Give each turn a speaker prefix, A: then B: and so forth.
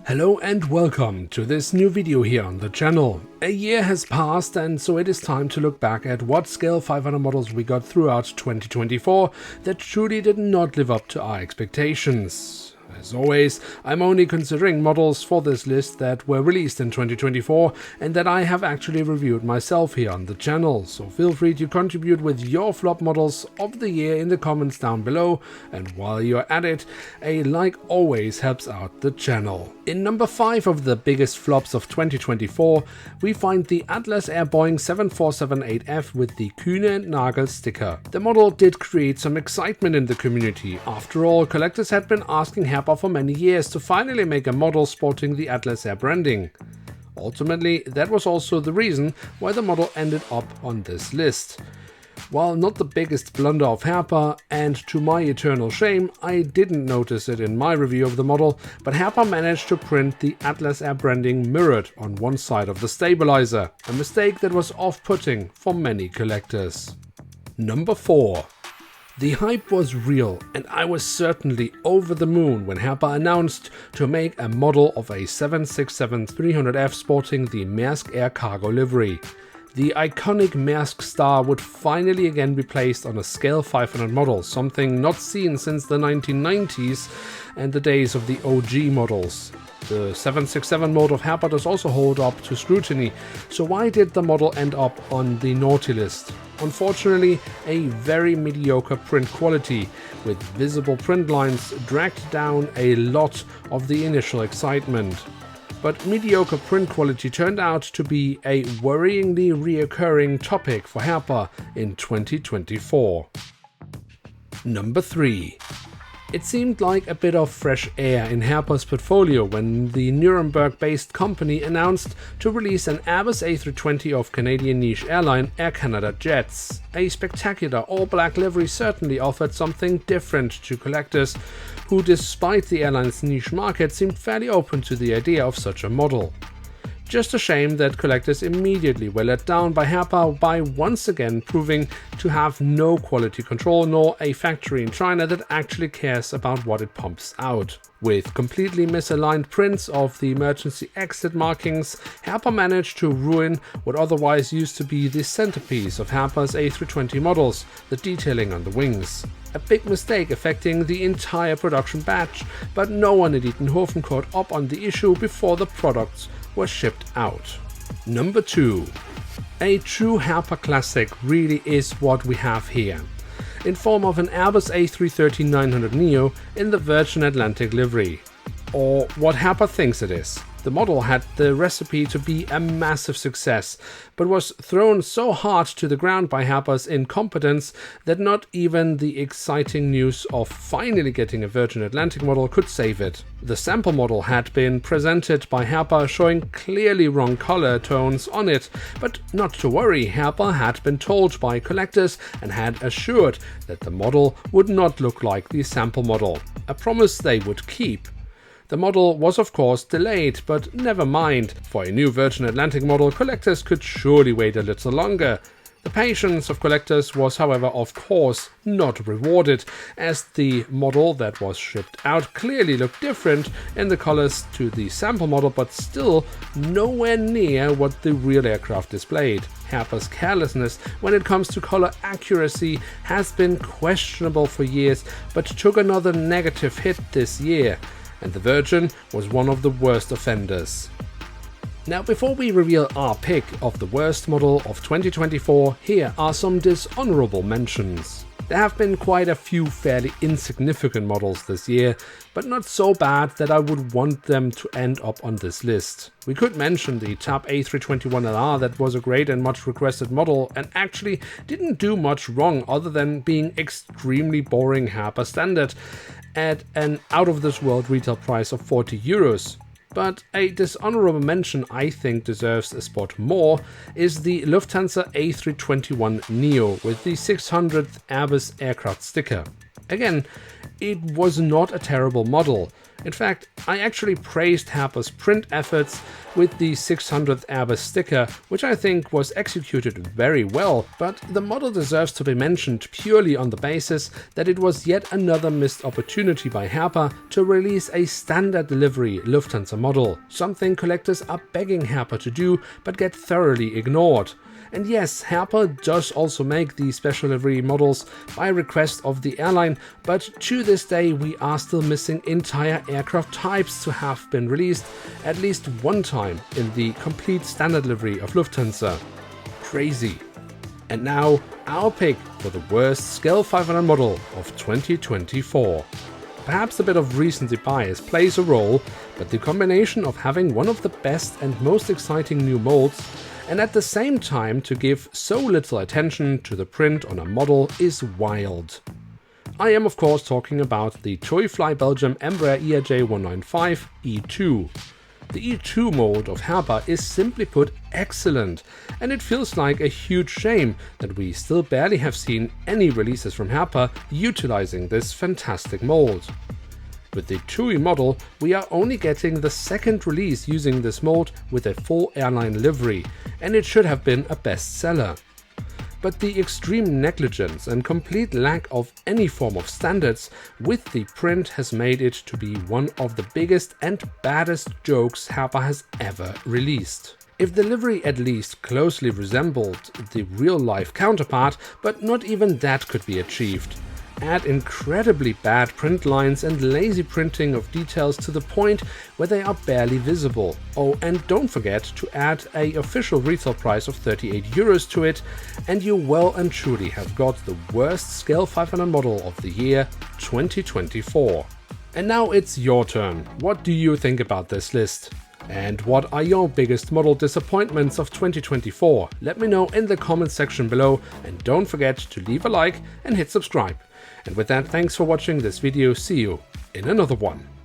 A: Hello and welcome to this new video here on the channel. A year has passed and so it is time to look back at what scale 500 models we got throughout 2024 that truly did not live up to our expectations. As always, I'm only considering models for this list that were released in 2024 and that I have actually reviewed myself here on the channel, so feel free to contribute with your flop models of the year in the comments down below, and while you're at it, a like always helps out the channel. In number 5 of the biggest flops of 2024, we find the Atlas Air Boeing 7478F with the Kühne & Nagel sticker. The model did create some excitement in the community. After all, collectors had been asking herpa for many years to finally make a model sporting the Atlas Air branding. Ultimately, that was also the reason why the model ended up on this list. While not the biggest blunder of herpa, and to my eternal shame, I didn't notice it in my review of the model, but herpa managed to print the Atlas Air branding mirrored on one side of the stabilizer, a mistake that was off-putting for many collectors. Number 4. The hype was real, and I was certainly over the moon when herpa announced to make a model of a 767-300F sporting the Maersk Air cargo livery. The iconic Maersk star would finally again be placed on a scale 500 model, something not seen since the 1990s and the days of the OG models. The 767 mode of herpa does also hold up to scrutiny, so why did the model end up on the naughty list? Unfortunately, a very mediocre print quality, with visible print lines dragged down a lot of the initial excitement. But mediocre print quality turned out to be a worryingly reoccurring topic for herpa in 2024. Number 3. It seemed like a bit of fresh air in herpa's portfolio when the Nuremberg-based company announced to release an Airbus A320 of Canadian niche airline Air Canada Jets. A spectacular all-black livery certainly offered something different to collectors who, despite the airline's niche market, seemed fairly open to the idea of such a model. Just a shame that collectors immediately were let down by herpa by once again proving to have no quality control nor a factory in China that actually cares about what it pumps out. With completely misaligned prints of the emergency exit markings, herpa managed to ruin what otherwise used to be the centerpiece of herpa's A320 models, the detailing on the wings. A big mistake affecting the entire production batch, but no one at Edenhofen caught up on the issue before the products were shipped out. Number 2. A true herpa classic really is what we have here, in form of an Airbus A330-900neo in the Virgin Atlantic livery, or what herpa thinks it is. The model had the recipe to be a massive success, but was thrown so hard to the ground by herpa's incompetence that not even the exciting news of finally getting a Virgin Atlantic model could save it. The sample model had been presented by herpa showing clearly wrong color tones on it, but not to worry, herpa had been told by collectors and had assured that the model would not look like the sample model, a promise they would keep. The model was of course delayed, but never mind. For a new Virgin Atlantic model, collectors could surely wait a little longer. The patience of collectors was, however, of course not rewarded, as the model that was shipped out clearly looked different in the colors to the sample model, but still nowhere near what the real aircraft displayed. herpa's carelessness when it comes to color accuracy has been questionable for years, but took another negative hit this year, and the Virgin was one of the worst offenders. Now, before we reveal our pick of the worst model of 2024, here are some dishonorable mentions. There have been quite a few fairly insignificant models this year, but not so bad that I would want them to end up on this list. We could mention the TAP A321LR that was a great and much requested model and actually didn't do much wrong other than being extremely boring herpa standard at an out-of-this-world retail price of €40. But a dishonorable mention I think deserves a spot more is the Lufthansa A321neo with the 600th Airbus aircraft sticker. Again, it was not a terrible model. In fact, I actually praised Herpa's print efforts with the 600th Airbus sticker, which I think was executed very well, but the model deserves to be mentioned purely on the basis that it was yet another missed opportunity by Herpa to release a standard delivery Lufthansa model, something collectors are begging Herpa to do but get thoroughly ignored. And yes, Herpa does also make these special livery models by request of the airline, but to this day we are still missing entire aircraft types to have been released at least one time in the complete standard livery of Lufthansa. Crazy. And now our pick for the worst Scale 500 model of 2024. Perhaps a bit of recency bias plays a role, but the combination of having one of the best and most exciting new molds and at the same time to give so little attention to the print on a model is wild. I am of course talking about the TUI Belgium Embraer ERJ 195 E2. The E2 mold of Herpa is simply put excellent, and it feels like a huge shame that we still barely have seen any releases from Herpa utilizing this fantastic mold. With the TUI model, we are only getting the second release using this mold with a full airline livery, and it should have been a bestseller. But the extreme negligence and complete lack of any form of standards with the print has made it to be one of the biggest and baddest jokes Herpa has ever released. If the livery at least closely resembled the real-life counterpart, but not even that could be achieved. Add incredibly bad print lines and lazy printing of details to the point where they are barely visible. Oh, and don't forget to add an official retail price of 38 euros to it, and you well and truly have got the worst Scale 500 model of the year 2024. And now it's your turn. What do you think about this list? And what are your biggest model disappointments of 2024? Let me know in the comment section below, and don't forget to leave a like and hit subscribe. And with that, thanks for watching this video. See you in another one.